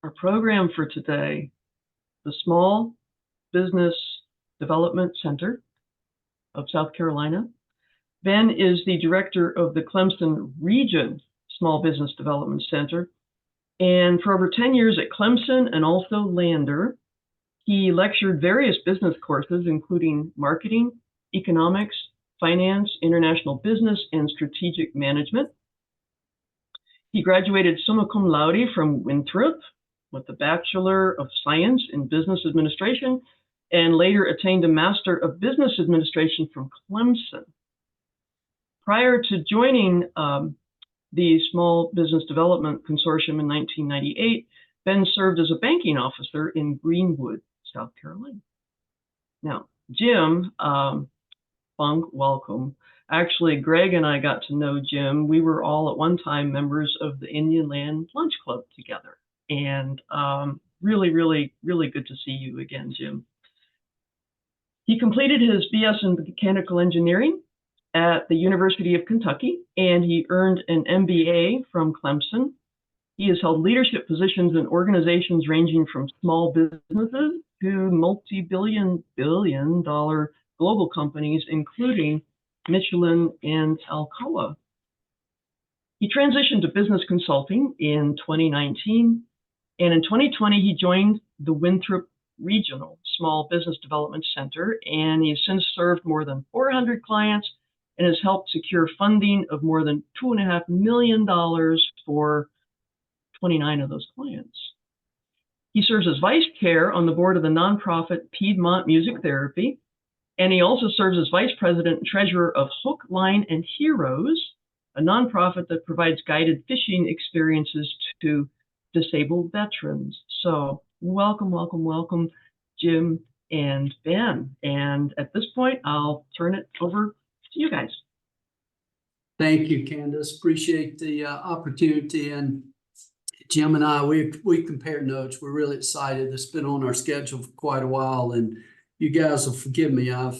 Our program for today, the Small Business Development Center of South Carolina. Ben is the director of the Clemson Region Small Business Development Center. And for over 10 years at Clemson and also Lander, he lectured various business courses, including marketing, economics, finance, international business, and strategic management. He graduated summa cum laude from Winthrop with a Bachelor of Science in Business Administration, and later attained a Master of Business Administration from Clemson. Prior to joining the Small Business Development Consortium in 1998, Ben served as a banking officer in Greenwood, South Carolina. Now, Jim Funk, welcome. Actually, Greg and I got to know Jim. We were all at one time members of the Indian Land Lunch Club together. And really, really, really good to see you again, Jim. He completed his BS in Mechanical Engineering at the University of Kentucky, and he earned an MBA from Clemson. He has held leadership positions in organizations ranging from small businesses to multi-billion-dollar global companies, including Michelin and Alcoa. He transitioned to business consulting in 2019, and in 2020, he joined the Winthrop Regional Small Business Development Center, and he's since served more than 400 clients and has helped secure funding of more than $2.5 million for 29 of those clients. He serves as vice chair on the board of the nonprofit Piedmont Music Therapy, and he also serves as vice president and treasurer of Hook, Line, and Heroes, a nonprofit that provides guided fishing experiences to disabled veterans. So welcome, welcome, welcome, Jim and Ben. And at this point, I'll turn it over to you guys. Thank you, Candace. Appreciate the opportunity. And Jim and I, we compare notes. We're really excited. It's been on our schedule for quite a while, and you guys will forgive me. I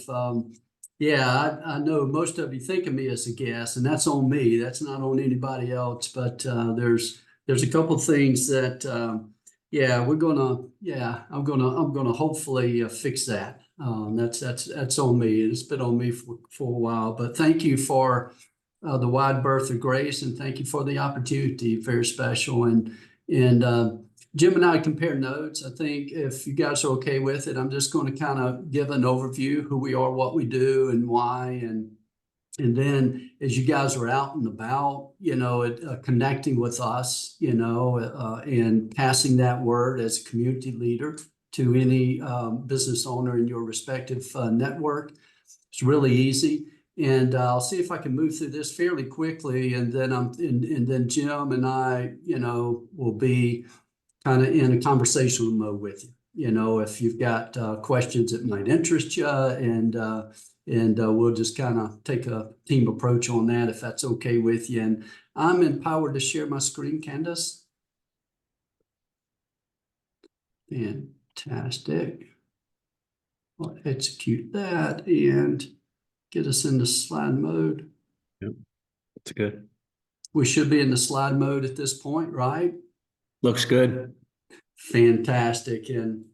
know most of you think of me as a guest, and that's on me. That's not on anybody else. But there's a couple things that I'm gonna hopefully fix that. That's on me. It's been on me for a while. But thank you for the wide berth of grace, and thank you for the opportunity. Very special. And Jim and I compare notes. I think if you guys are okay with it, I'm just going to kind of give an overview, who we are, what we do, and why. And then as you guys are out and about, connecting with us, and passing that word as a community leader to any business owner in your respective network. It's really easy. And I'll see if I can move through this fairly quickly. And then then Jim and I, will be kind of in a conversational mode with you. If you've got questions that might interest you, and we'll just kind of take a team approach on that, if that's okay with you. And I'm empowered to share my screen, Candace. Fantastic. I'll execute that and get us into slide mode. Yep, that's good. We should be in the slide mode at this point, right? Looks good. Fantastic. And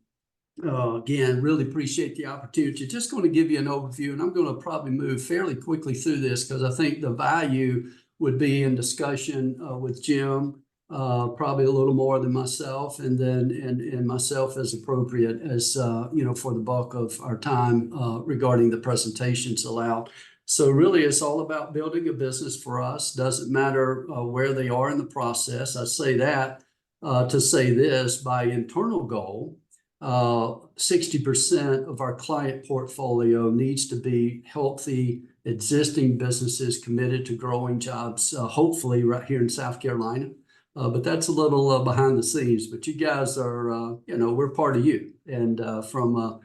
again, really appreciate the opportunity. Just going to give you an overview, and I'm going to probably move fairly quickly through this because I think the value would be in discussion with Jim, probably a little more than myself, and then and myself as appropriate as for the bulk of our time regarding the presentations allowed. So really, it's all about building a business for us. Doesn't matter where they are in the process. I say that to say this: by internal goal, 60% of our client portfolio needs to be healthy existing businesses committed to growing jobs, hopefully right here in South Carolina. But that's a little behind the scenes. But you guys are, we're part of you, and from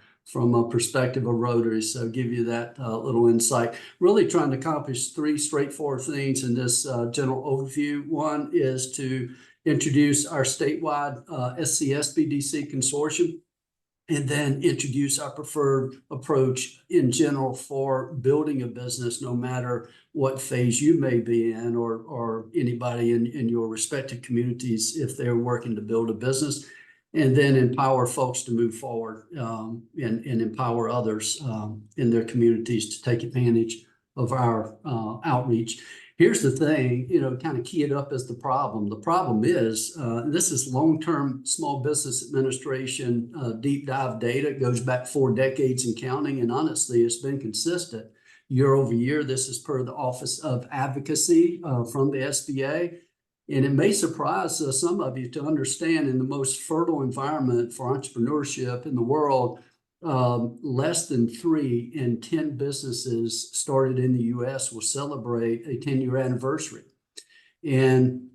a perspective of Rotary. So give you that little insight. Really trying to accomplish three straightforward things in this general overview. One is to introduce our statewide SBDC Consortium. and then introduce our preferred approach in general for building a business, no matter what phase you may be in, or anybody in your respective communities if they're working to build a business, and then empower folks to move forward and empower others in their communities to take advantage of our outreach. Here's the thing, kind of key it up as the problem. The problem is, this is long-term small business administration deep dive data. It goes back 4 decades and counting, and honestly, it's been consistent year over year. This is per the Office of Advocacy from the SBA. And it may surprise some of you to understand, in the most fertile environment for entrepreneurship in the world, less than 3 in 10 businesses started in the U.S. will celebrate a 10-year anniversary. And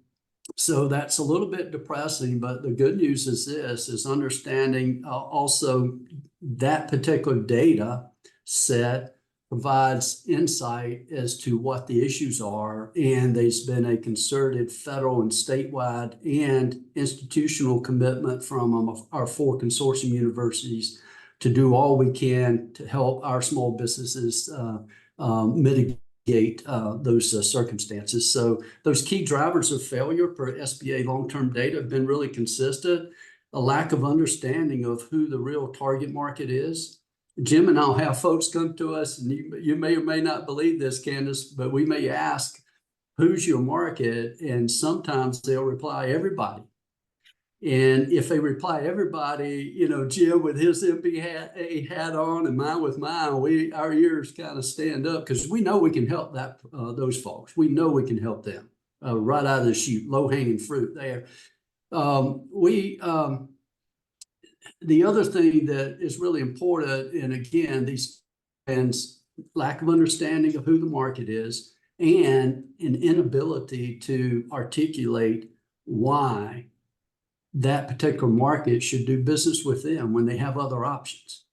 so that's a little bit depressing, but the good news is this, is understanding also that particular data set provides insight as to what the issues are. And there's been a concerted federal and statewide and institutional commitment from our 4 consortium universities to do all we can to help our small businesses mitigate those circumstances. So those key drivers of failure per SBA long-term data have been really consistent. A lack of understanding of who the real target market is. Jim and I'll have folks come to us, and you may or may not believe this, Candace, but we may ask, who's your market? And sometimes they'll reply, everybody. And if they reply everybody, Jim with his MBA hat on and mine with mine, our ears kind of stand up, because we know we can help those folks. We know we can help them right out of the chute, low-hanging fruit there. The other thing that is really important, and again, these fans, lack of understanding of who the market is and an inability to articulate why that particular market should do business with them when they have other options.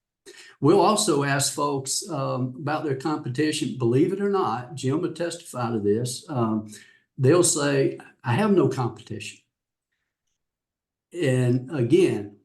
We'll also ask folks about their competition. Believe it or not, Jim will testify to this. They'll say, I have no competition. And again,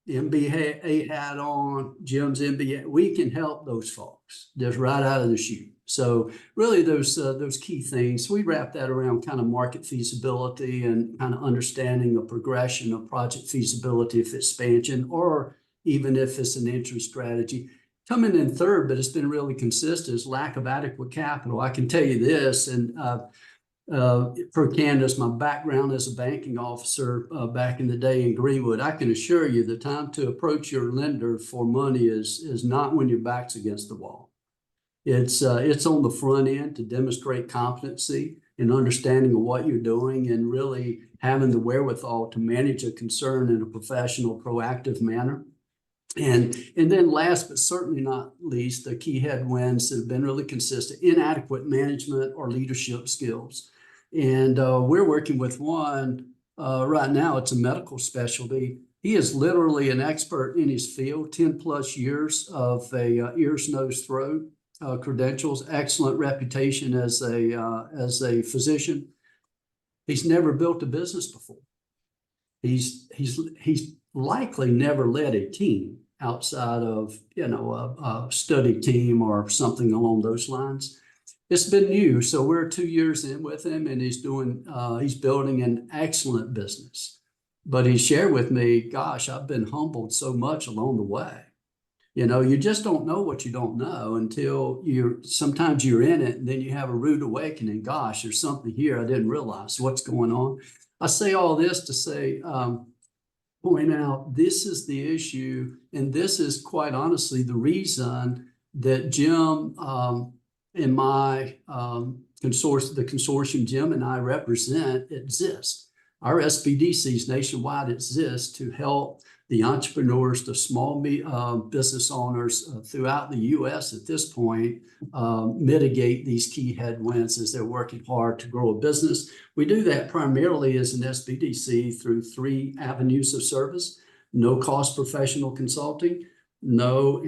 MBA hat on, Jim's MBA, we can help those folks just right out of the chute. So really those key things, we wrap that around kind of market feasibility and kind of understanding the progression of project feasibility, if expansion, or even if it's an entry strategy. Coming in third, but it's been really consistent, is lack of adequate capital. I can tell you this, and for Candace, my background as a banking officer back in the day in Greenwood, I can assure you the time to approach your lender for money is not when your back's against the wall. It's on the front end to demonstrate competency and understanding of what you're doing, and really having the wherewithal to manage a concern in a professional, proactive manner. And then last, but certainly not least, the key headwinds that have been really consistent: inadequate management or leadership skills. And we're working with one right now. It's a medical specialty. He is literally an expert in his field, 10 plus years of ears, nose, throat credentials, excellent reputation as a physician. He's never built a business before. He's likely never led a team outside of a study team or something along those lines. It's been new, so we're 2 years in with him, and he's building an excellent business. But he shared with me, gosh, I've been humbled so much along the way. You just don't know what you don't know until sometimes you're in it, and then you have a rude awakening. Gosh, there's something here I didn't realize. What's going on? I say all this to say, point out, this is the issue, and this is quite honestly the reason that Jim and my the consortium Jim and I represent exists. Our SBDCs nationwide exist to help the entrepreneurs, the small business owners throughout the U.S. at this point mitigate these key headwinds as they're working hard to grow a business. We do that primarily as an SBDC through 3 avenues of service: no cost professional consulting, no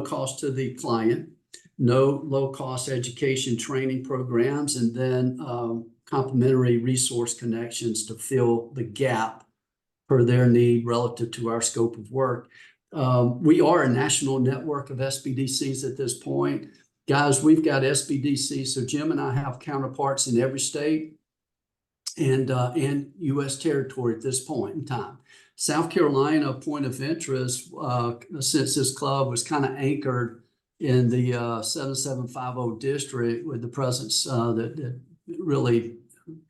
cost to the client, no low cost education training programs, and then complementary resource connections to fill the gap per their need relative to our scope of work. We are a national network of SBDCs at this point. Guys, we've got SBDCs. So Jim and I have counterparts in every state and U.S. territory at this point in time. South Carolina, point of interest, since this club was kind of anchored in the 7750 district with the presence that really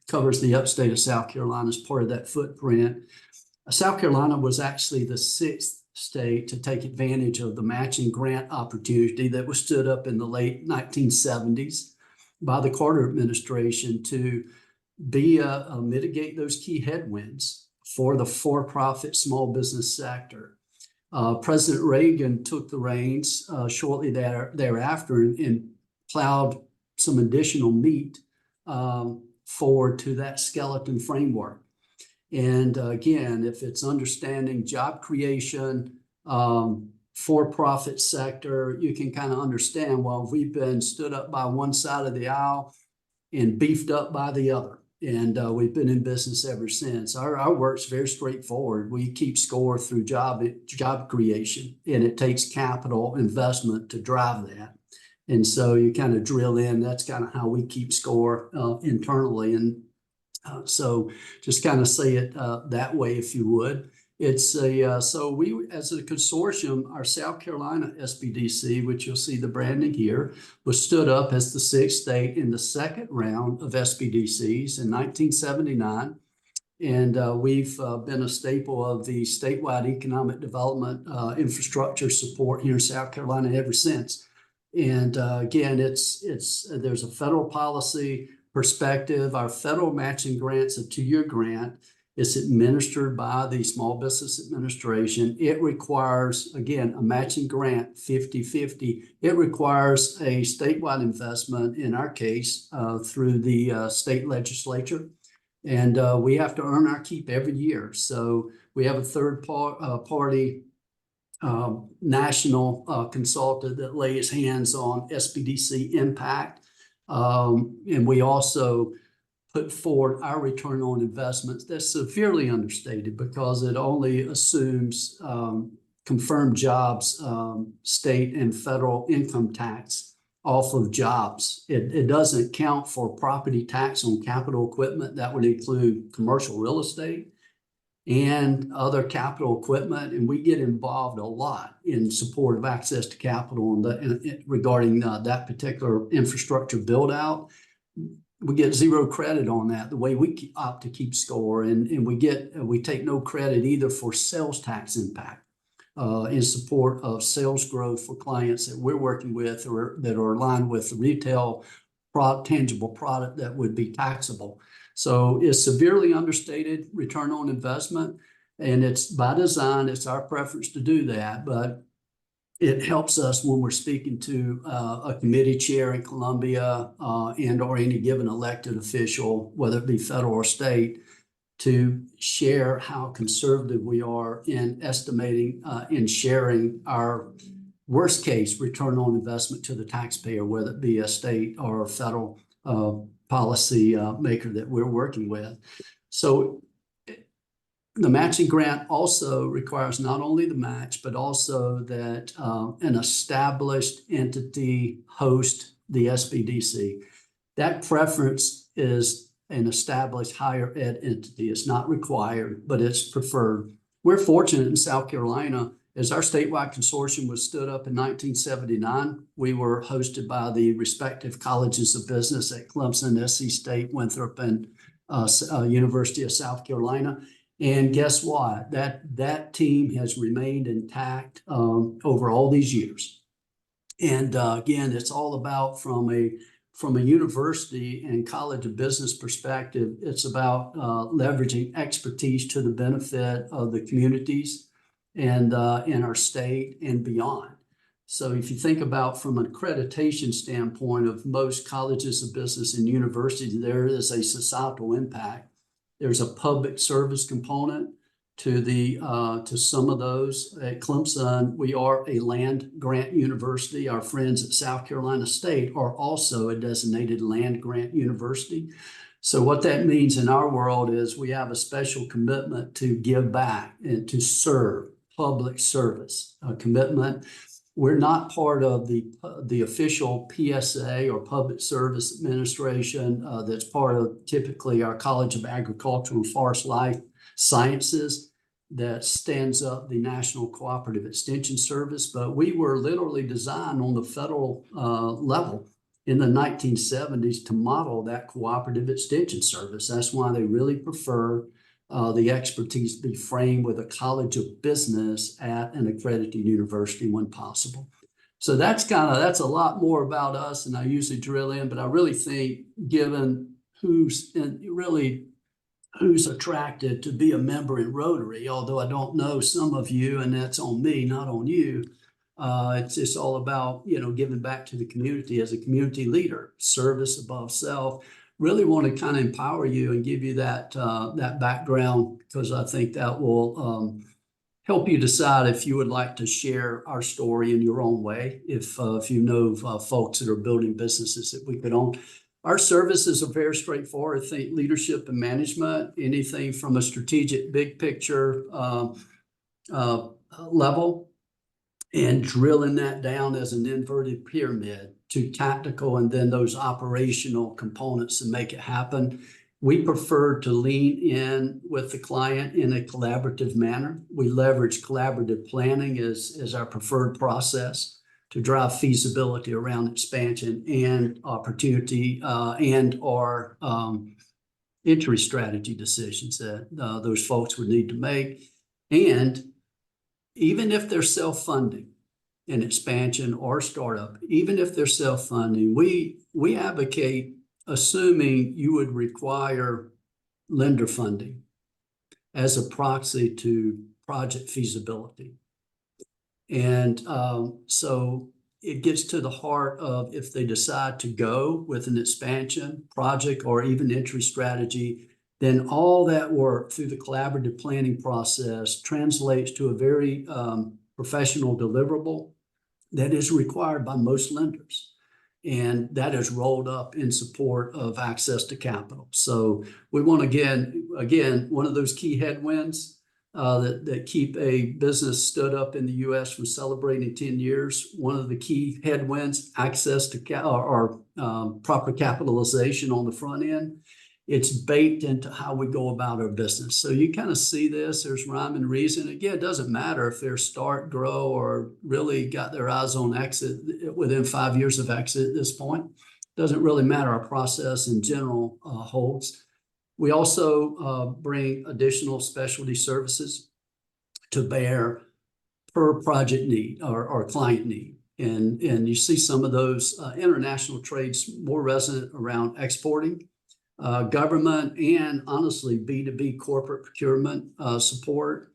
covers the upstate of South Carolina as part of that footprint. South Carolina was actually the 6th state to take advantage of the matching grant opportunity that was stood up in the late 1970s by the Carter administration to mitigate those key headwinds for the for-profit small business sector. President Reagan took the reins shortly thereafter and plowed some additional meat forward to that skeleton framework. And again, if it's understanding job creation, for-profit sector, you can kind of understand, well, we've been stood up by one side of the aisle and beefed up by the other. And we've been in business ever since. Our work's very straightforward. We keep score through job creation, and it takes capital investment to drive that. And so you kind of drill in. That's kind of how we keep score internally. And so just kind of say it that way, if you would. It's so we, as a consortium, our South Carolina SBDC, which you'll see the branding here, was stood up as the 6th state in the second round of SBDCs in 1979. And we've been a staple of the statewide economic development infrastructure support here in South Carolina ever since. And again, there's a federal policy perspective. Our federal matching grant's a 2-year grant. It's administered by the Small Business Administration. It requires, again, a matching grant, 50-50. It requires a statewide investment, in our case, through the state legislature. And we have to earn our keep every year. So we have a third-party national consultant that lays hands on SBDC impact. And we also put forward our return on investments. That's severely understated because it only assumes confirmed jobs, state and federal income tax off of jobs. It doesn't count for property tax on capital equipment. That would include commercial real estate and other capital equipment. And we get involved a lot in support of access to capital regarding that particular infrastructure build out. We get zero credit on that, the way we opt to keep score, and we take no credit either for sales tax impact in support of sales growth for clients that we're working with or that are aligned with the retail tangible product that would be taxable. So it's severely understated return on investment, and it's by design. It's our preference to do that, but it helps us when we're speaking to a committee chair in Columbia and or any given elected official, whether it be federal or state, to share how conservative we are in estimating and sharing our worst case return on investment to the taxpayer, whether it be a state or a federal policy maker that we're working with. So the matching grant also requires not only the match, but also that an established entity host the SBDC. That preference is an established higher ed entity. It's not required, but it's preferred. We're fortunate in South Carolina, as our statewide consortium was stood up in 1979, we were hosted by the respective colleges of business at Clemson, SC State, Winthrop, and University of South Carolina. And guess what? That team has remained intact over all these years. And again, it's all about from a university and college of business perspective, it's about leveraging expertise to the benefit of the communities and in our state and beyond. So if you think about from an accreditation standpoint of most colleges of business and universities, there is a societal impact. There's a public service component to some of those. At Clemson, we are a land grant university. Our friends at South Carolina State are also a designated land grant university. So what that means in our world is we have a special commitment to give back and to serve public service commitment. We're not part of the official PSA or Public Service Administration that's part of typically our College of Agricultural and Forest Life Sciences that stands up the National Cooperative Extension Service. But we were literally designed on the federal level in the 1970s to model that cooperative extension service. That's why they really prefer the expertise to be framed with a college of business at an accredited university when possible. So that's a lot more about us, and I usually drill in, but I really think given who's attracted to be a member in Rotary, although I don't know some of you, and that's on me, not on you. It's just all about, giving back to the community as a community leader, service above self. Really want to kind of empower you and give you that background, because I think that will help you decide if you would like to share our story in your own way. If you know folks that are building businesses that we could own. Our services are very straightforward. I think leadership and management, anything from a strategic big picture level, and drilling that down as an inverted pyramid to tactical and then those operational components to make it happen. We prefer to lean in with the client in a collaborative manner. We leverage collaborative planning as our preferred process to drive feasibility around expansion and opportunity and our entry strategy decisions that those folks would need to make. And even if they're self-funding an expansion or startup, even if they're self-funding, we advocate assuming you would require lender funding as a proxy to project feasibility. And so it gets to the heart of if they decide to go with an expansion project or even entry strategy, then all that work through the collaborative planning process translates to a very professional deliverable that is required by most lenders. And that is rolled up in support of access to capital. So we want to, again, one of those key headwinds that keep a business stood up in the U.S. from celebrating 10 years. One of the key headwinds, access to proper capitalization on the front end. It's baked into how we go about our business. So you kind of see this, there's rhyme and reason. Again, it doesn't matter if they're start, grow, or really got their eyes on exit within 5 years of exit at this point. Doesn't really matter. Our process in general holds. We also bring additional specialty services to bear per project need or client need. And you see some of those international trades more resonant around exporting. Government and honestly B2B corporate procurement support,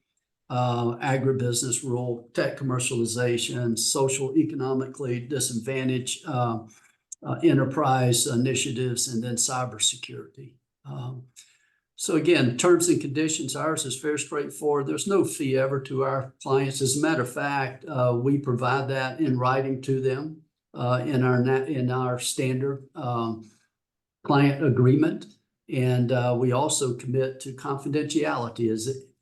agribusiness, rural tech commercialization, social economically disadvantaged enterprise initiatives, and then cybersecurity. So again, terms and conditions, ours is very straightforward. There's no fee ever to our clients. As a matter of fact, we provide that in writing to them in our standard client agreement. And we also commit to confidentiality,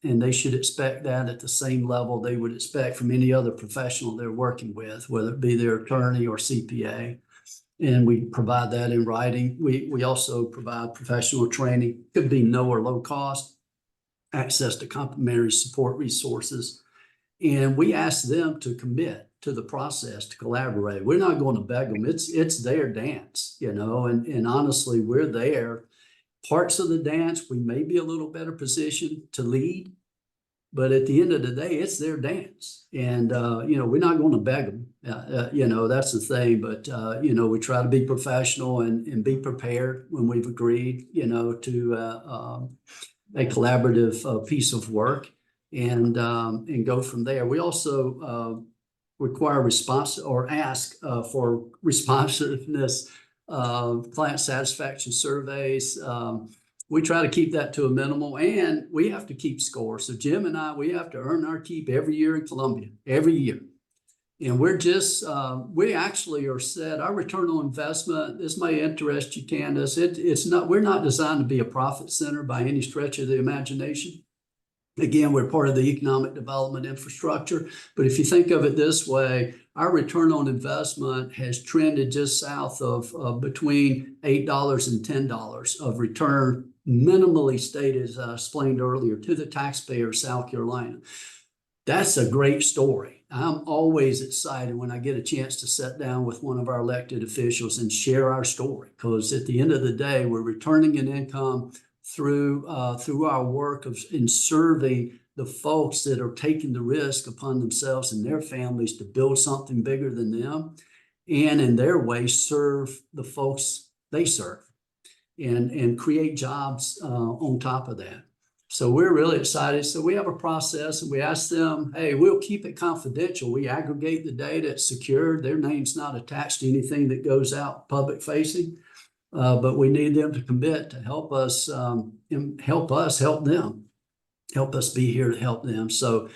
and they should expect that at the same level they would expect from any other professional they're working with, whether it be their attorney or CPA. And we provide that in writing. We also provide professional training, could be no or low cost, access to complementary support resources. And we ask them to commit to the process, to collaborate. We're not going to beg them. It's their dance, and honestly, we're there. Parts of the dance, we may be a little better positioned to lead, but at the end of the day, it's their dance. And, we're not going to beg them, that's the thing. But, we try to be professional and be prepared when we've agreed, to a collaborative piece of work and go from there. We also require response or ask for responsiveness, client satisfaction surveys. We try to keep that to a minimal, and we have to keep score. So Jim and I, we have to earn our keep every year in Columbia, every year. And we actually are set, our return on investment, this may interest you, Candace, we're not designed to be a profit center by any stretch of the imagination. Again, we're part of the economic development infrastructure. But if you think of it this way, our return on investment has trended just south of between $8 and $10 of return, minimally stated, as I explained earlier, to the taxpayer of South Carolina. That's a great story. I'm always excited when I get a chance to sit down with one of our elected officials and share our story, because at the end of the day, we're returning an income through our work in serving the folks that are taking the risk upon themselves and their families to build something bigger than them, and in their way serve the folks they serve and create jobs on top of that. So we're really excited. So we have a process, and we ask them, hey, we'll keep it confidential. We aggregate the data, it's secured. Their name's not attached to anything that goes out public facing. But we need them to commit to help us help them, help us be here to help them. So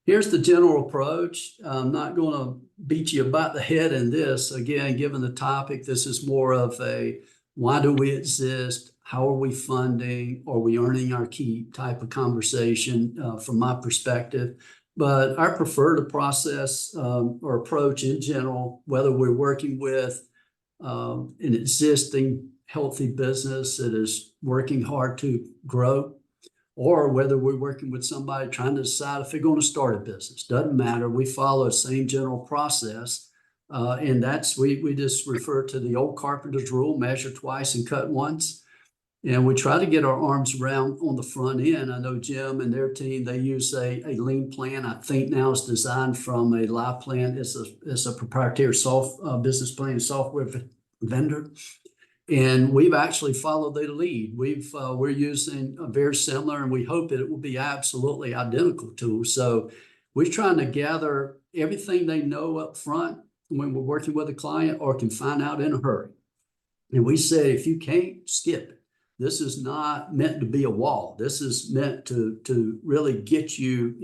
here's the general approach. I'm not going to beat you about the head in this. Again, given the topic, this is more of a why do we exist? How are we funding? Are we earning our keep type of conversation from my perspective? But I prefer the process or approach in general, whether we're working with an existing healthy business that is working hard to grow, or whether we're working with somebody trying to decide if they're going to start a business. Doesn't matter. We follow the same general process. And that's, we just refer to the old carpenter's rule, measure twice and cut once. And we try to get our arms around on the front end. I know Jim and their team, they use a lean plan. I think now it's designed from a live plan. It's a proprietary business plan software vendor. And we've actually followed their lead. We're using a very similar, and we hope that it will be absolutely identical to. So we're trying to gather everything they know up front when we're working with a client or can find out in a hurry. And we say, if you can't, skip it. This is not meant to be a wall. This is meant to really get you,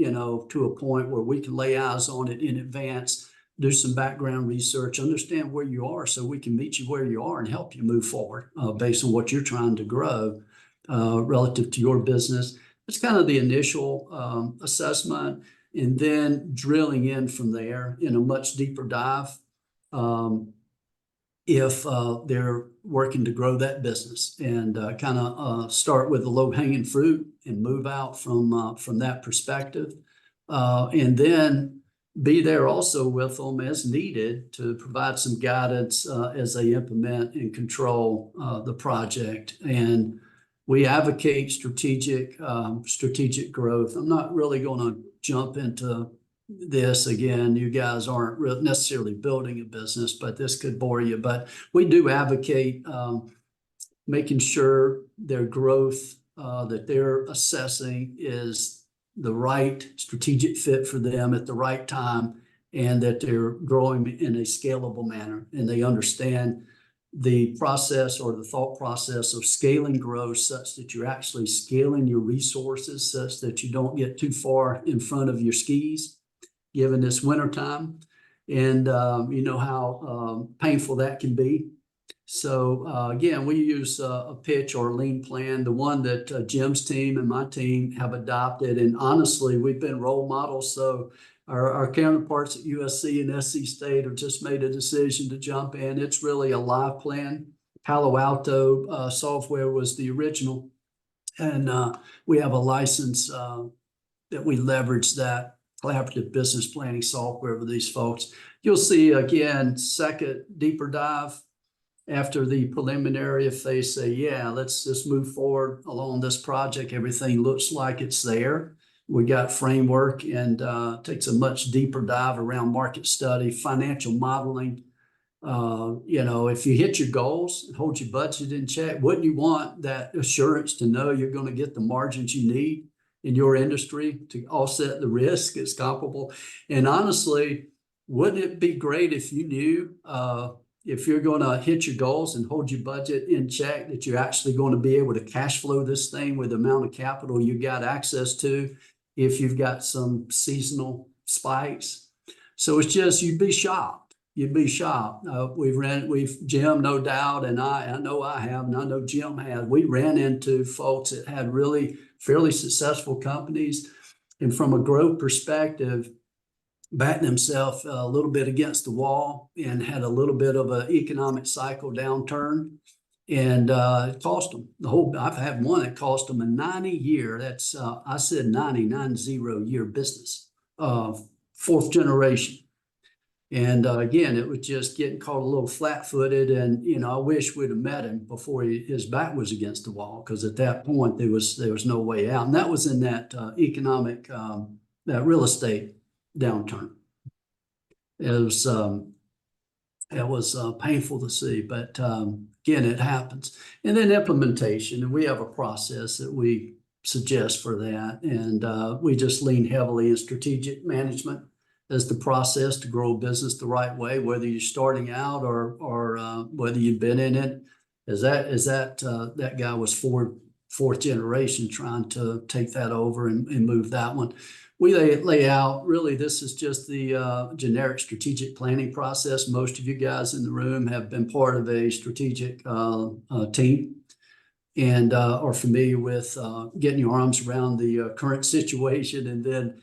to a point where we can lay eyes on it in advance, do some background research, understand where you are so we can meet you where you are and help you move forward based on what you're trying to grow relative to your business. It's kind of the initial assessment, and then drilling in from there in a much deeper dive if they're working to grow that business, and kind of start with the low-hanging fruit and move out from that perspective, and then be there also with them as needed to provide some guidance as they implement and control the project. And we advocate strategic growth. I'm not really going to jump into this again. You guys aren't necessarily building a business, but this could bore you. But we do advocate making sure their growth that they're assessing is the right strategic fit for them at the right time, and that they're growing in a scalable manner, and they understand the process or the thought process of scaling growth such that you're actually scaling your resources such that you don't get too far in front of your skis, given this wintertime. And you know how painful that can be. So again, we use a pitch or a lean plan, the one that Jim's team and my team have adopted. And honestly, we've been role models. So our counterparts at USC and SC State have just made a decision to jump in. It's really a live plan. Palo Alto software was the original. And we have a license that we leverage that collaborative business planning software with these folks. You'll see, again, second deeper dive after the preliminary. If they say, yeah, let's just move forward along this project, everything looks like it's there. We got framework, and takes a much deeper dive around market study, financial modeling. If you hit your goals and hold your budget in check, wouldn't you want that assurance to know you're going to get the margins you need in your industry to offset the risk? It's comparable. And honestly, wouldn't it be great if you knew if you're going to hit your goals and hold your budget in check, that you're actually going to be able to cash flow this thing with the amount of capital you got access to if you've got some seasonal spikes? So it's just, you'd be shocked. You'd be shocked. Jim, no doubt, and I know I have, and I know Jim has. We ran into folks that had really fairly successful companies And from a growth perspective, backed themselves a little bit against the wall and had a little bit of an economic cycle downturn. And it cost them I've had one that cost them a 90-year, that's, I said 90-year business, fourth generation. And again, it was just getting caught a little flat-footed. And, you know, I wish we'd have met him before his back was against the wall, because at that point there was no way out. And that was in that economic, that real estate downturn. It was painful to see, but again, it happens. And then implementation, and we have a process that we suggest for that. And we just lean heavily in strategic management as the process to grow a business the right way, whether you're starting out or whether you've been in it. That guy was fourth generation trying to take that over and move that one. We lay out, really, this is just the generic strategic planning process. Most of you guys in the room have been part of a strategic team and are familiar with getting your arms around the current situation and then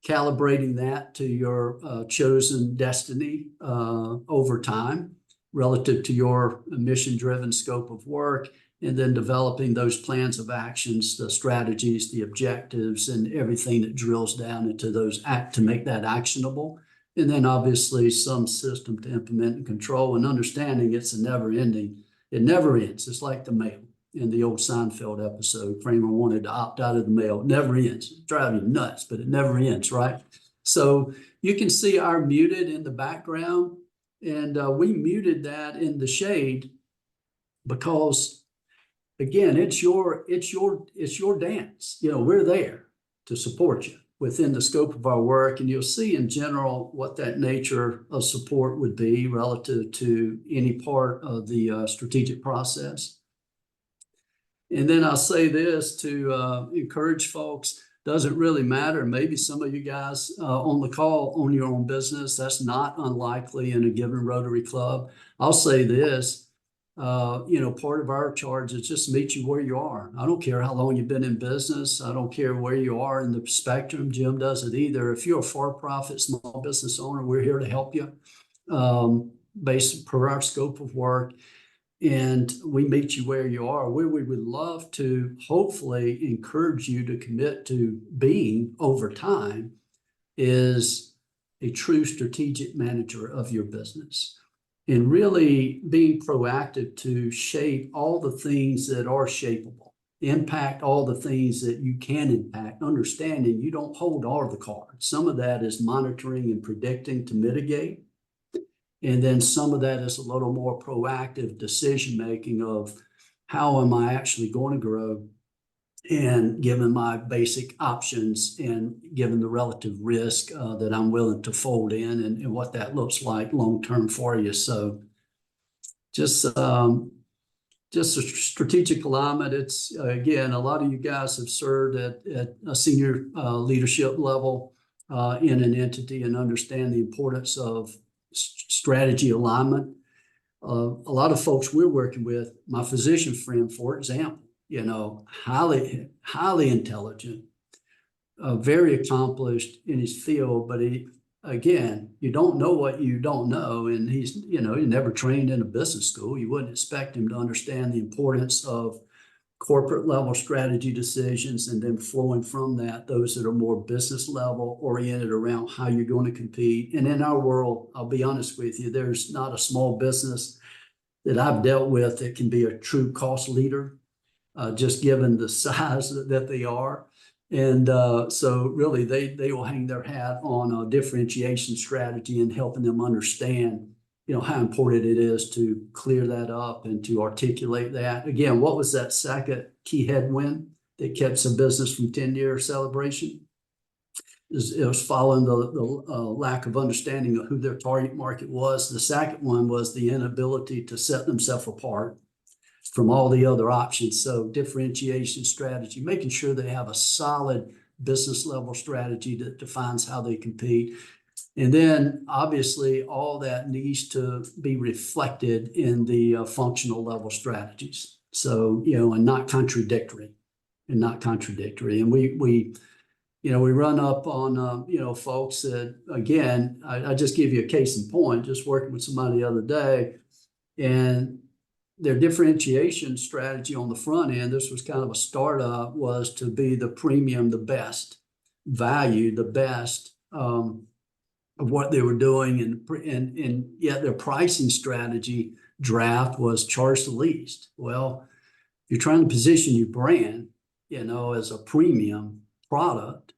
calibrating that to your chosen destiny over time relative to your mission-driven scope of work, and then developing those plans of actions, the strategies, the objectives, and everything that drills down into those to make that actionable. And then obviously some system to implement and control, and understanding it's a never ending, it never ends. It's like the mail in the old Seinfeld episode. Kramer wanted to opt out of the mail. It never ends. It drives you nuts, but it never ends, right? So you can see our muted in the background, and we muted that in the shade because, again, it's your dance. You know, we're there to support you within the scope of our work, and you'll see in general what that nature of support would be relative to any part of the strategic process. And then I'll say this to encourage folks, doesn't really matter. Maybe some of you guys on the call own your own business. That's not unlikely in a given Rotary club. I'll say this, you know, part of our charge is just meet you where you are. I don't care how long you've been in business. I don't care where you are in the spectrum. Jim doesn't either. If you're a for-profit small business owner, we're here to help you based per our scope of work. And we meet you where you are. Where we would love to hopefully encourage you to commit to being over time is a true strategic manager of your business, and really being proactive to shape all the things that are shapeable, impact all the things that you can impact, understanding you don't hold all of the cards. Some of that is monitoring and predicting to mitigate. And then some of that is a little more proactive decision-making of how am I actually going to grow, and given my basic options and given the relative risk that I'm willing to fold in, and what that looks like long-term for you. So just a strategic alignment. It's, again, a lot of you guys have served at a senior leadership level in an entity and understand the importance of strategy alignment. A lot of folks we're working with, my physician friend, for example, you know, highly intelligent, very accomplished in his field, but again, you don't know what you don't know. And he's, you know, he never trained in a business school. You wouldn't expect him to understand the importance of corporate level strategy decisions, and then flowing from that, those that are more business level oriented around how you're going to compete. And in our world, I'll be honest with you, there's not a small business that I've dealt with that can be a true cost leader, just given the size that they are. And so really they will hang their hat on a differentiation strategy and helping them understand, you know, how important it is to clear that up and to articulate that. Again, what was that second key headwind that kept some business from 10-year celebration? It was following the lack of understanding of who their target market was. The second one was the inability to set themselves apart from all the other options. So differentiation strategy, making sure they have a solid business level strategy that defines how they compete. And then obviously all that needs to be reflected in the functional level strategies. So, you know, and not contradictory. And we we run up on, folks that, again, I just give you a case in point, just working with somebody the other day, and their differentiation strategy on the front end, this was kind of a startup, was to be the premium, the best value, the best of what they were doing. And yet their pricing strategy draft was charge the least. Well, if you're trying to position your brand, as a premium product,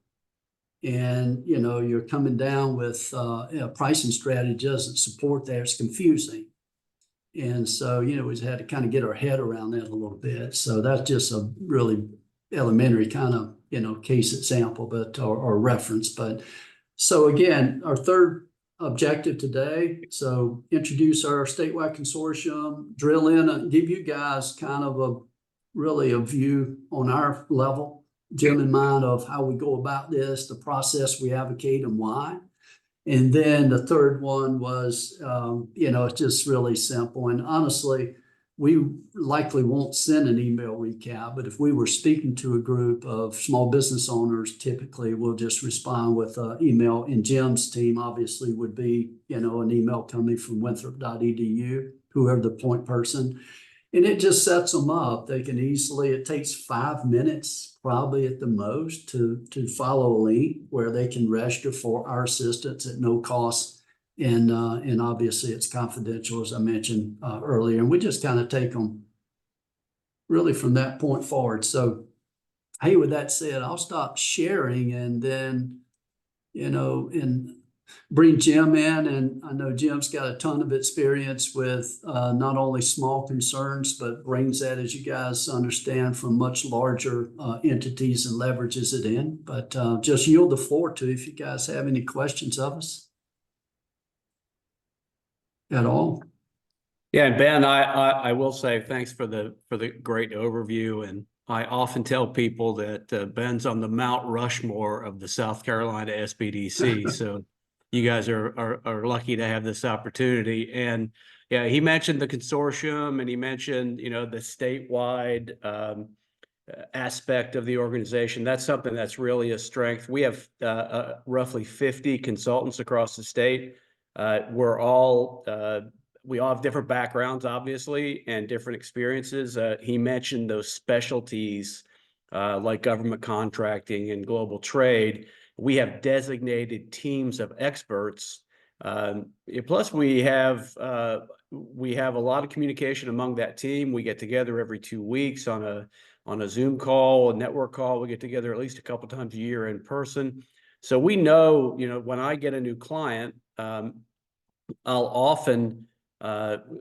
and, you're coming down with a pricing strategy doesn't support that, it's confusing. And so, we had to kind of get our head around that a little bit. So that's just a really elementary kind of, case example, or reference. But so again, our third objective today, so introduce our statewide consortium, drill in and give you guys kind of a view on our level, Jim, in mind of how we go about this, the process we advocate and why. And then the third one was, it's just really simple. And honestly, we likely won't send an email recap, but if we were speaking to a group of small business owners, typically we'll just respond with an email. And Jim's team obviously would be, an email coming from winthrop.edu, whoever the point person. And it just sets them up. They can easily, it takes 5 minutes probably at the most to follow a link where they can register for our assistance at no cost. And obviously it's confidential, as I mentioned earlier. And we just kind of take them really from that point forward. So, hey, with that said, I'll stop sharing and then, and bring Jim in. And I know Jim's got a ton of experience with not only small concerns, but brings that, as you guys understand, from much larger entities and leverages it in. But just yield the floor to if you guys have any questions of us at all. Yeah, and Ben, I will say thanks for the great overview. And I often tell people that Ben's on the Mount Rushmore of the South Carolina SBDC. So you guys are lucky to have this opportunity. And yeah, he mentioned the consortium, and he mentioned, the statewide aspect of the organization. That's something that's really a strength. We have roughly 50 consultants across the state. We all have different backgrounds, obviously, and different experiences. He mentioned those specialties like government contracting and global trade. We have designated teams of experts. Plus, we have a lot of communication among that team. We get together every 2 weeks on a Zoom call, a network call. We get together at least a couple times a year in person. So we know, when I get a new client, I'll often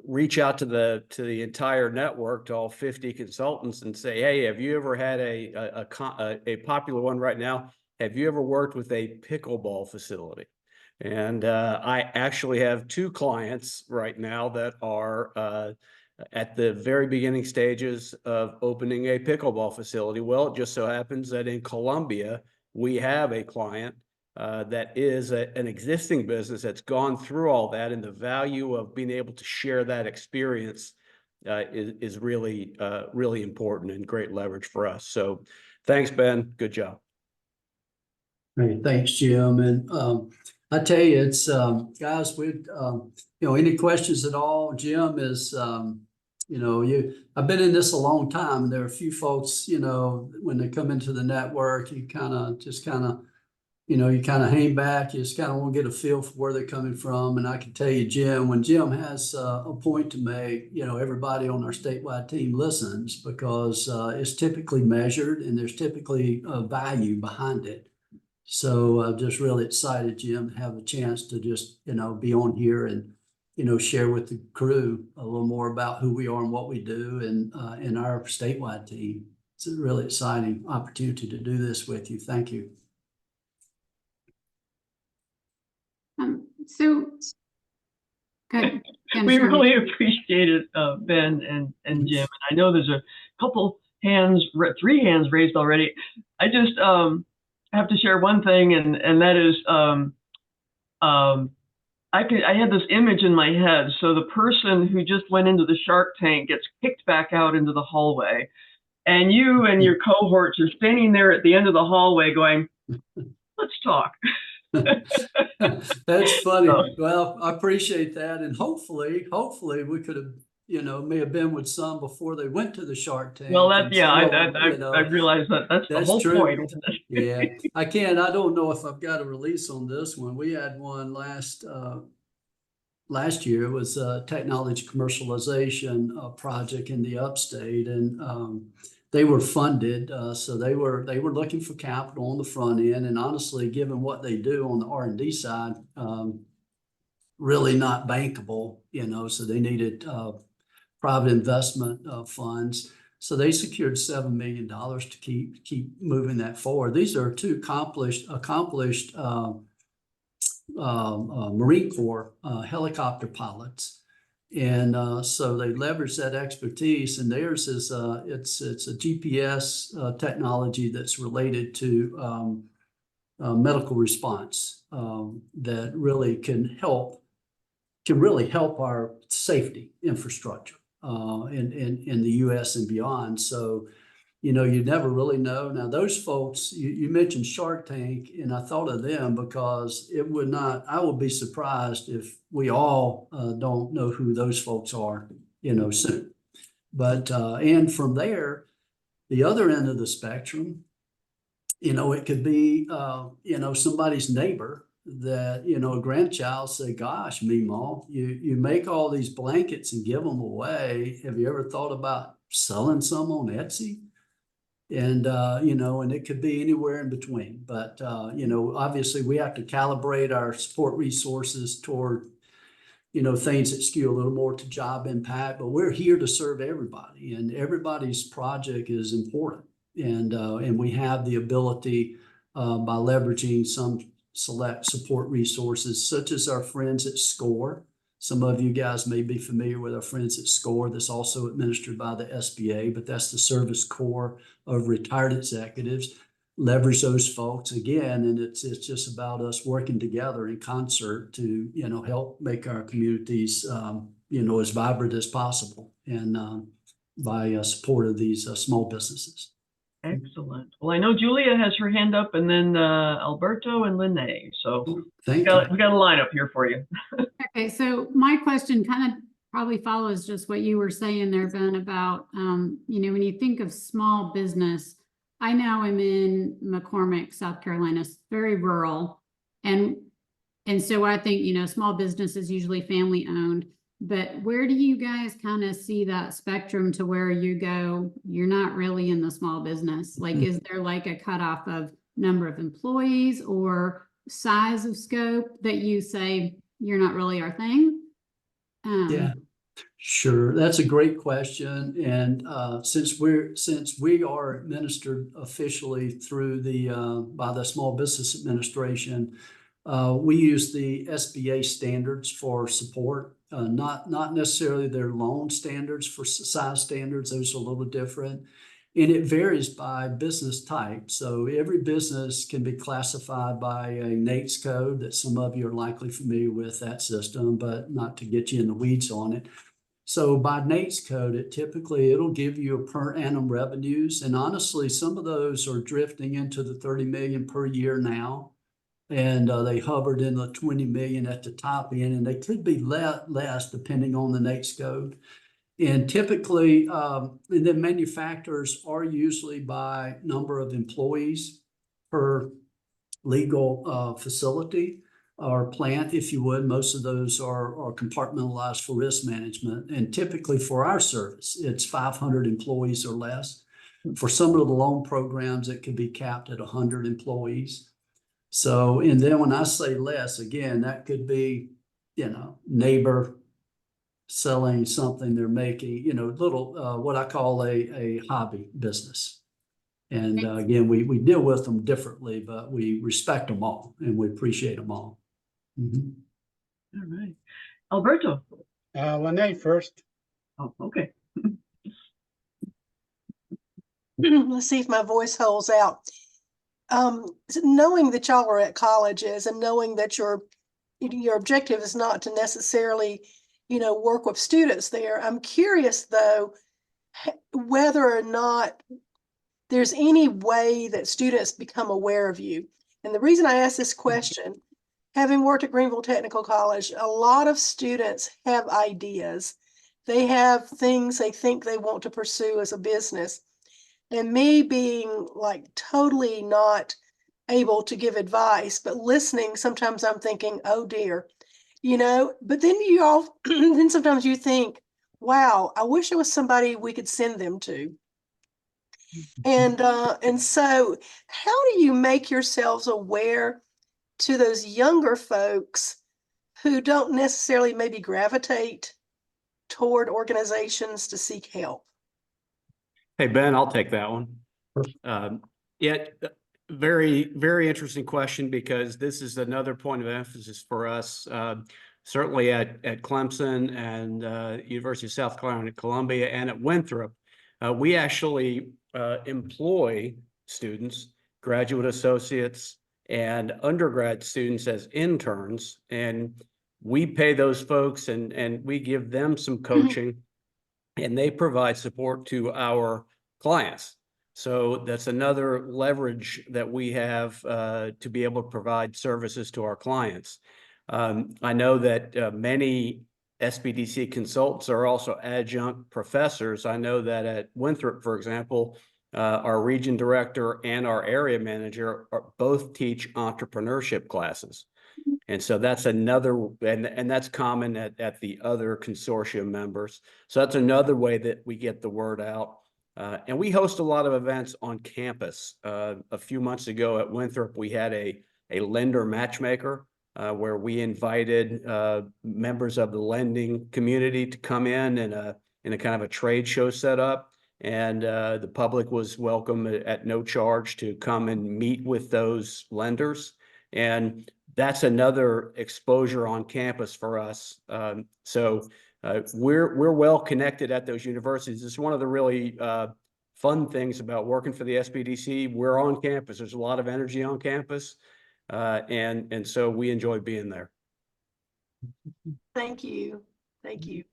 reach out to the entire network, to all 50 consultants, and say, hey, have you ever had a popular one right now? Have you ever worked with a pickleball facility? And I actually have 2 clients right now that are at the very beginning stages of opening a pickleball facility. Well, it just so happens that in Columbia, we have a client that is an existing business that's gone through all that, and the value of being able to share that experience is really, really important and great leverage for us. So thanks, Ben. Good job. Great. Thanks, Jim. And I tell you, it's guys, any questions at all? Jim is, I've been in this a long time. There are a few folks, when they come into the network, you kind of hang back. You just kind of want to get a feel for where they're coming from. And I can tell you, Jim, when Jim has a point to make, everybody on our statewide team listens, because it's typically measured and there's typically a value behind it. So I'm just really excited, Jim, to have a chance to just, be on here and, share with the crew a little more about who we are and what we do and our statewide team. It's a really exciting opportunity to do this with you. Thank you. So good. We really appreciate it, Ben and Jim. And I know there's a couple hands, 3 hands raised already. I just have to share one thing, and that is I had this image in my head. So the person who just went into the Shark Tank gets kicked back out into the hallway, and you and your cohorts are standing there at the end of the hallway going, Let's talk. That's funny. So- Well, I appreciate that. And hopefully we could have, may have been with some before they went to the Shark Tank. Well, and yeah, some of them, I realize that's the that's whole true. point, isn't it? Yeah, I don't know if I've got a release on this one. We had one last year. It was a technology commercialization project in the upstate, and they were funded. So they were looking for capital on the front end, and honestly, given what they do on the R&D side, really not bankable, so they needed private investment funds. So they secured $7 million to keep moving that forward. These are two accomplished Marine Corps helicopter pilots, and so they leverage that expertise. And theirs is it's a GPS technology that's related to medical response that really can really help our safety infrastructure in the U.S. and beyond. So, you never really know. Now, those folks, you mentioned Shark Tank, and I thought of them because I would be surprised if we all don't know who those folks are, soon. But, and from there, the other end of the spectrum, it could be, somebody's neighbor that, a grandchild say, gosh, Meemaw, you make all these blankets and give them away. Have you ever thought about selling some on Etsy? And, and it could be anywhere in between. But, obviously we have to calibrate our support resources toward, things that skew a little more to job impact. But we're here to serve everybody, and everybody's project is important. And we have the ability by leveraging some select support resources, such as our friends at SCORE. Some of you guys may be familiar with our friends at SCORE. That's also administered by the SBA, but that's the Service Corps of Retired Executives. Leverage those folks again, and it's just about us working together in concert to help make our communities as vibrant as possible, and by support of these small businesses. Excellent. Well, I know Julia has her hand up, and then Alberto and Lene. So Thank we you. got a lineup here for you. Okay, so my question kind of probably follows just what you were saying there, Ben, about, when you think of small business, I now am in McCormick, South Carolina, it's very rural. And so I think, small business is usually family owned, but where do you guys kind of see that spectrum to where you go, you're not really in the small business? Like, is there like a cutoff of number of employees or size of scope that you say you're not really our thing? Yeah, sure. That's a great question. And since we are administered officially through by the Small Business Administration, we use the SBA standards for support, not necessarily their loan standards for size standards. Those are a little different. And it varies by business type. So every business can be classified by a NAICS code that some of you are likely familiar with that system, but not to get you in the weeds on it. So by NAICS code, it'll give you a per annum revenues. And honestly, some of those are drifting into the 30 million per year now. And they hovered in the 20 million at the top end, and they could be less depending on the NAICS code. And typically, and then manufacturers are usually by number of employees per legal facility or plant, if you would. Most of those are compartmentalized for risk management. And typically for our service, it's 500 employees or less. For some of the loan programs, it could be capped at 100 employees. So, and then when I say less, again, that could be, neighbor selling something they're making, little, what I call a hobby business. And again, we deal with them differently, but we respect them all and we appreciate them all. Mm-hmm. All right. Alberto. Lene first. Oh, okay. Let's see if my voice holds out. Knowing that y'all are at colleges and knowing that your objective is not to necessarily, work with students there, I'm curious though, whether or not there's any way that students become aware of you. And the reason I ask this question, having worked at Greenville Technical College, a lot of students have ideas. They have things they think they want to pursue as a business. And me being like totally not able to give advice, but listening, sometimes I'm thinking, oh dear, but then then sometimes you think, wow, I wish there was somebody we could send them to. And so how do you make yourselves aware to those younger folks who don't necessarily maybe gravitate toward organizations to seek help? Hey, Ben, I'll take that one. Yeah, very, very interesting question, because this is another point of emphasis for us. Certainly at Clemson and University of South Carolina at Columbia and at Winthrop, we actually employ students, graduate associates, and undergrad students as interns, and we pay those folks and we give them some coaching, and they provide support to our clients. So that's another leverage that we have to be able to provide services to our clients. I know that many SBDC consultants are also adjunct professors. I know that at Winthrop, for example, our region director and our area manager both teach entrepreneurship classes. And so that's another, and that's common at the other consortium members. So that's another way that we get the word out. And we host a lot of events on campus. A few months ago at Winthrop, we had a lender matchmaker where we invited members of the lending community to come in a kind of a trade show setup. And the public was welcome at no charge to come and meet with those lenders. And that's another exposure on campus for us. So we're well connected at those universities. It's one of the really fun things about working for the SBDC. We're on campus. There's a lot of energy on campus, and so we enjoy being there. Thank you. Thank you.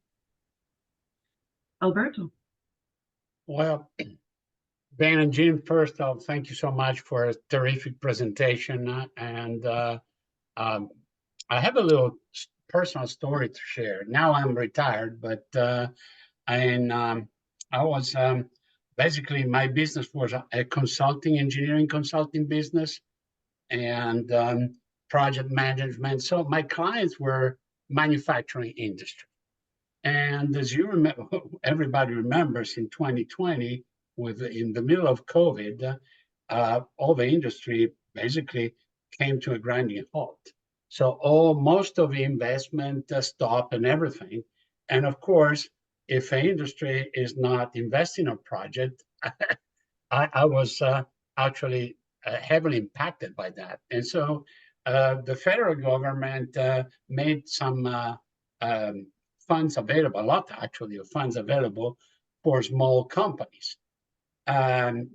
Alberto. Well, Ben and Jim, first off, thank you so much for a terrific presentation. And I have a little personal story to share. Now I'm retired, but I was basically, my business was a engineering consulting business, and project management. So my clients were manufacturing industry. And as you remember, everybody remembers in 2020, in the middle of COVID, all the industry basically came to a grinding halt. So most of the investment stopped and everything. And of course, if an industry is not investing in a project, I was actually heavily impacted by that. And so the federal government made some funds available, a lot actually of funds available for small companies.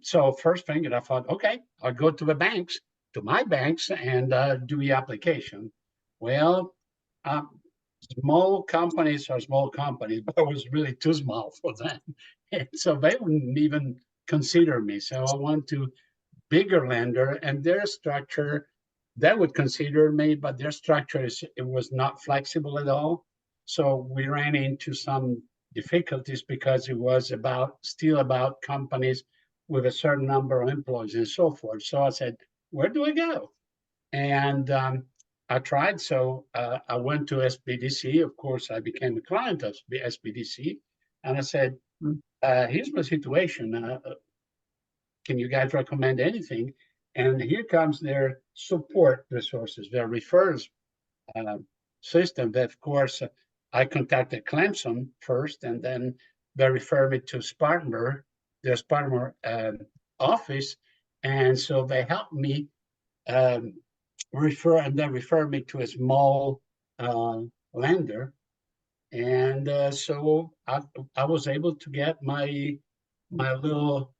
So first thing that I thought, okay, I'll go to the banks, to my banks, and do the application. Well, small companies are small companies, but I was really too small for them. And so they wouldn't even consider me. So I went to bigger lender, and their structure, they would consider me, but their structure it was not flexible at all. So we ran into some difficulties because it was still about companies with a certain number of employees and so forth. So I said, where do I go? And I tried. So I went to SBDC. Of course, I became a client of SBDC. And I said, here's my situation. Can you guys recommend anything? And here comes their support resources, their refers system. That, of course, I contacted Clemson first, and then they referred me to Spartanburg, their Spartanburg office. And so they helped me refer me to a small lender. And so I was able to get my little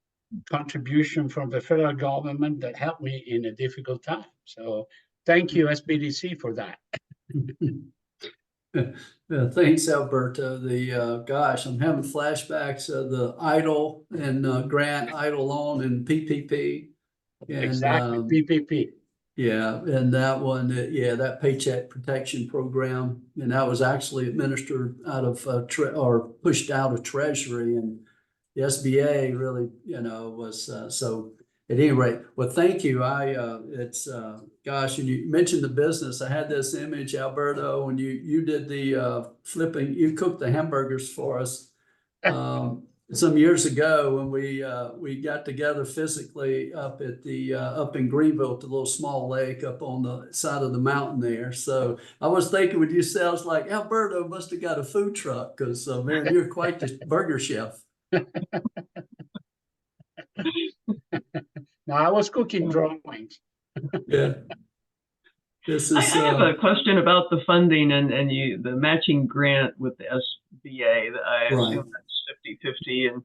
contribution from the federal government that helped me in a difficult time. So thank you, SBDC, for that. Thanks, Alberto. Gosh, I'm having flashbacks of the EIDL and grant EIDL loan and PPP. And, Exactly, PPP. yeah, and that one, that Paycheck Protection Program, and that was actually administered out of or pushed out of Treasury, and the SBA really, was so. At any rate, well, thank you. Gosh, and you mentioned the business. I had this image, Alberto, when you did the flipping. You cooked the hamburgers for us some years ago when we got together physically up at up in Greenville at the little small lake up on the side of the mountain there. So I was thinking when you said, I was like, Alberto must have got a food truck because man, you're quite the burger chef. No, I was cooking drawings. Yeah. This is, I have a question about the funding and the matching grant with the SBA. I assume that's 50-50. And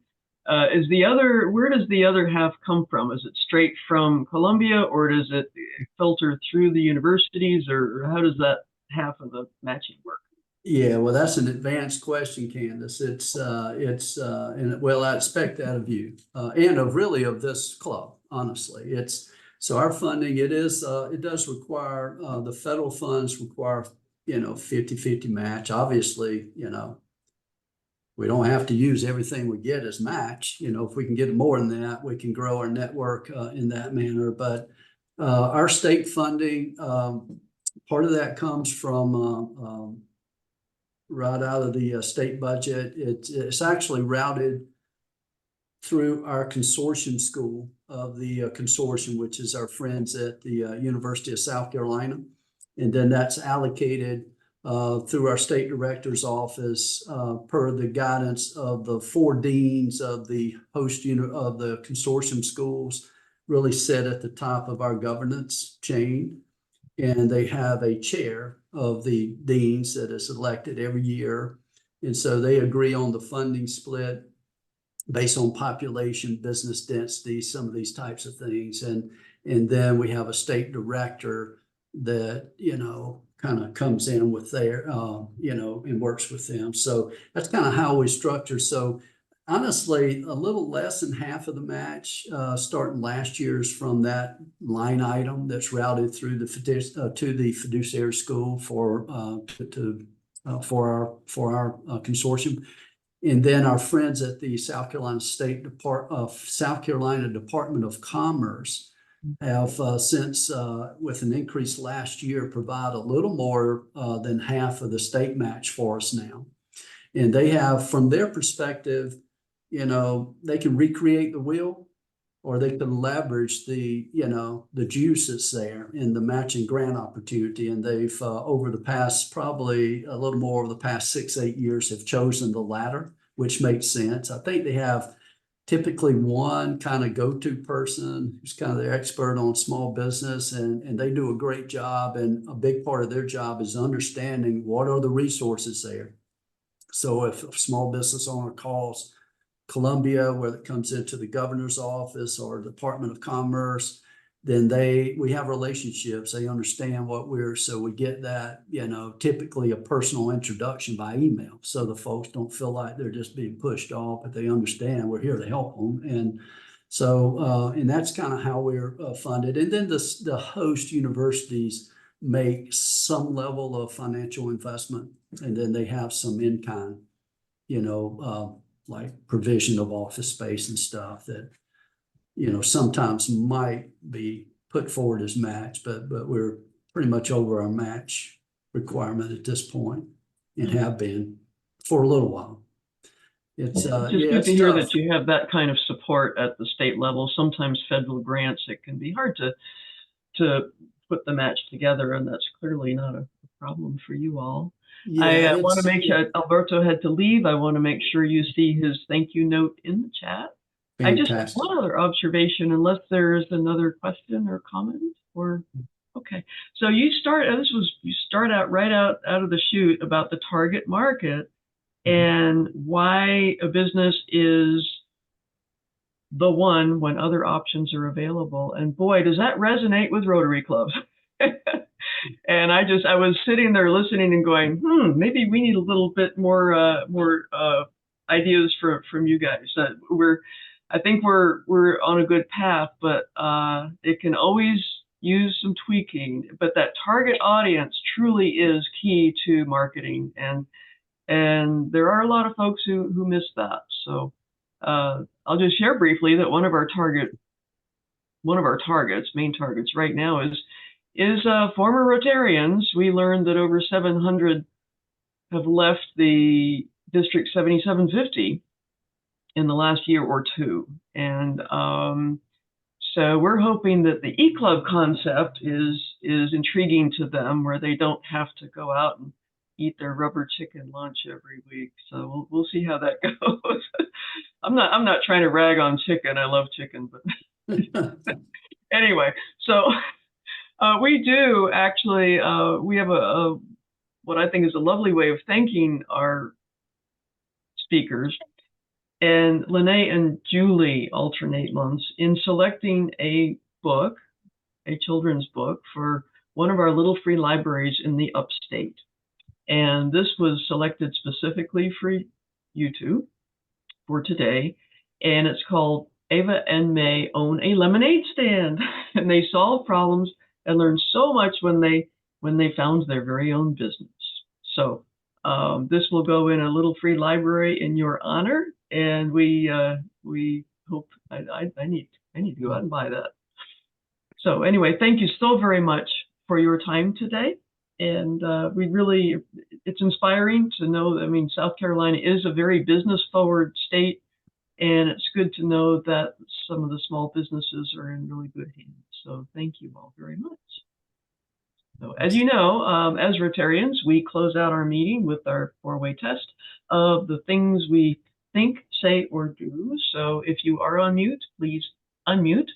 where does the other half come from? Is it straight from Columbia, or does it filter through the universities, or how does that half of the matching work? Yeah, well, that's an advanced question, Candace. And well, I expect that of you and of this club, honestly. So our funding, it does require, the federal funds require, 50-50 match. Obviously, we don't have to use everything we get as match. If we can get more than that, we can grow our network in that manner. But our state funding, part of that comes from right out of the state budget. It's actually routed through our consortium school of the consortium, which is our friends at the University of South Carolina. And then that's allocated through our state director's office per the guidance of the 4 deans of the host of the consortium schools, really sit at the top of our governance chain. And they have a chair of the deans that is elected every year. And so they agree on the funding split based on population, business density, some of these types of things. And then we have a state director that, kind of comes in with their, and works with them. So that's kind of how we structure. So honestly, a little less than half of the match starting last year's from that line item that's routed through to the fiduciary school for our consortium. And then our friends at the South Carolina Department of Commerce have since, with an increase last year, provide a little more than half of the state match for us now. And they have, from their perspective, they can recreate the wheel, or they can leverage the juice that's there in the matching grant opportunity. And they've, over the past, probably a little more over the past 6-8 years, have chosen the latter, which makes sense. I think they have typically one kind of go-to person who's kind of the expert on small business, and they do a great job. And a big part of their job is understanding what are the resources there. So if a small business owner calls Columbia, whether it comes into the governor's office or Department of Commerce, then we have relationships. They understand so we get that, typically a personal introduction by email. So the folks don't feel like they're just being pushed off, but they understand we're here to help them. And so, and that's kind of how we're funded. And then the host universities make some level of financial investment, and then they have some in-kind, like provision of office space and stuff that, sometimes might be put forward as match, but we're pretty much over our match requirement at this point, and have been for a little while. It's good to hear that you have that kind of support at the state level. Sometimes federal grants, it can be hard to put the match together, and that's clearly not a problem for you all. I want to make sure Alberto had to leave. I want to make sure you see his thank you note in the chat. Fantastic. I just have one other observation, unless there's another question or comment, or okay. So you start out right out of the chute about the target market and why a business is the one when other options are available. And boy, does that resonate with Rotary clubs. And I was sitting there listening and going, maybe we need a little bit more ideas from you guys. I think we're on a good path, but it can always use some tweaking. But that target audience truly is key to marketing, and there are a lot of folks who miss that. So I'll just share briefly that one of our main targets right now is former Rotarians. We learned that over 700 have left the District 7750 in the last year or two. And so we're hoping that the e-club concept is intriguing to them, where they don't have to go out and eat their rubber chicken lunch every week. So we'll see how that goes. I'm not trying to rag on chicken. I love chicken, but anyway, so we do actually, we have a what I think is a lovely way of thanking our speakers. And Lene and Julie alternate months in selecting a book, a children's book, for one of our little free libraries in the upstate. And this was selected specifically for you two for today. And it's called Ava and May Own a Lemonade Stand. And they solve problems and learn so much when they found their very own business. So this will go in a little free library in your honor. And we hope I need to go out and buy that. So anyway, thank you so very much for your time today. And it's inspiring to know that, I mean, South Carolina is a very business forward state, and it's good to know that some of the small businesses are in really good hands. So thank you all very much. So as you know, as Rotarians, we close out our meeting with our 4-way test of the things we think, say, or do. So if you are on mute, please unmute.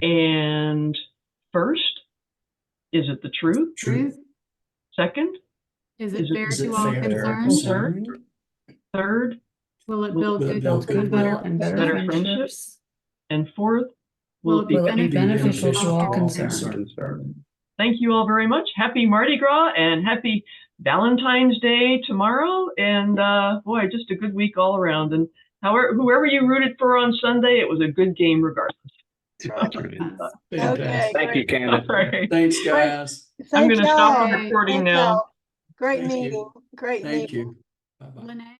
And first, is it the truth? Truth. Second, Is it fair Is it to all fair to all concerned? third, Will it Will build it build goodwill goodwill and better friendships? And fourth, Will it be beneficial to all concerned? Thank you all very much. Happy Mardi Gras and happy Valentine's Day tomorrow. And boy, just a good week all around. And whoever you rooted for on Sunday, it was a good game regardless. Okay. Thank you, Candace. All right. Thanks, guys. I'm going to stop y'all. the recording Thank now. y'all. Great Thank you. meeting. Great Thank meeting. you. Bye-bye. Lene?